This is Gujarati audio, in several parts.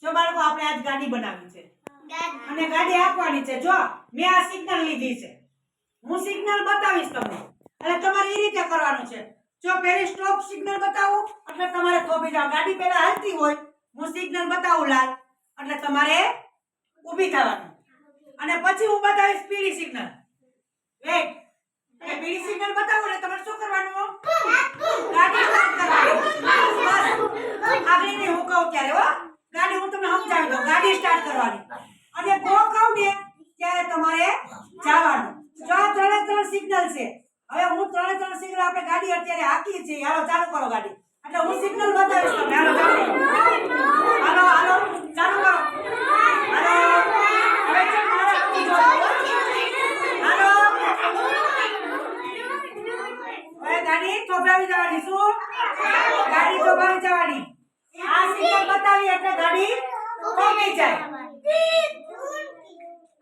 જો બાળકો આપણે આજ ગાડી બનાવી છે અને ગાડી આપવાની છે. જો મેં આ સિગ્નલ લીધી છે, હું સિગ્નલ બતાવીશ તમને એટલે તમારે એ રીતે કરવાનું છે. જો પહેલી સ્ટોપ સિગ્નલ બતાવું એટલે તમારે થોભી જાવ. ગાડી પહેલા હાલતી હોય, હું સિગ્નલ બતાવું લાલ એટલે તમારે ઊભી થવાનું અને પછી હું બતાવીશ પીળી સિગ્નલ. વેઇટ, એટલે પીળી સિગ્નલ બતાવું એટલે તમારે શું કરવાનું? ગાડી સ્ટાર્ટ કરવાની. બસ આગળની હું કહું ત્યારે હો, ગાડી હું તમને સમજાવી દઉં. ગાડી સ્ટાર્ટ કરવાની અને ગો કહું ને ત્યારે તમારે જવાનું. જો આ ત્રણ સિગ્નલ છે. હવે હું ત્રણ સિગ્નલ આપણે ગાડી અત્યારે હાકીએ છીએ. હાલો ચાલુ કરો ગાડી. એટલે હું સિગ્નલ બતાવીશ તમને. હાલો ચાલુ કરો. હાલો હાલો ચાલુ કરો. હાલો હવે ચાલ મારા આખી જો. હાલો હવે ગાડી થોભાવી જવાની. શું ગાડી થોભાવી જવાની? આ સિગ્નલ બતાવી એટલે ગાડી થોભી જાય.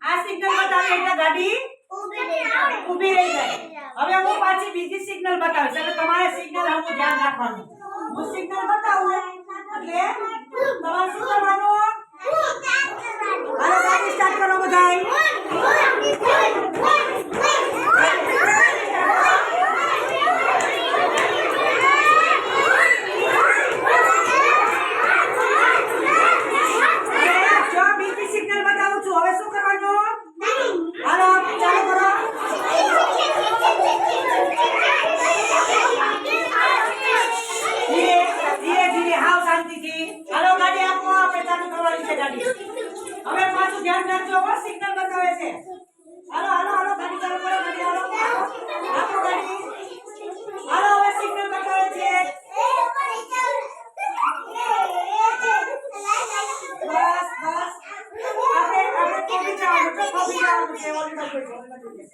આ સિગ્નલ બતાવી એટલે ગાડી ઊભી રહી જાય. હવે હું પાછી બીજી સિગ્નલ બતાવીશ એટલે તમારે સિગ્નલ હું ધ્યાન રાખવાનું. હું સિગ્નલ બતાવું એટલે તમારે શું કરવાનું? હાલો ગાડી સ્ટાર્ટ કરો બધાય. જો બીજી સિગ્નલ બતાવું છું. હવે શું કરવાનું? હાલો ચાલુ કરો. ધીરે ધીરે હાવ શાંતિથી. હાલો ગાડી આપો, આપણે ચાલુ કરવાની છે ગાડી. હવે પાછું ધ્યાન રાખજો હો, સિગ્નલ બતાવે છે. હાલો હાલો હાલો ગાડી ચાલુ કરો. ગાડી હાલો આપો ગાડી. હાલો હવે સિગ્નલ બતાવે છે. બસ બસ આપણે થોભી જવાનું છે. થોભી જવાનું છે. ઓલી બાજુ છે.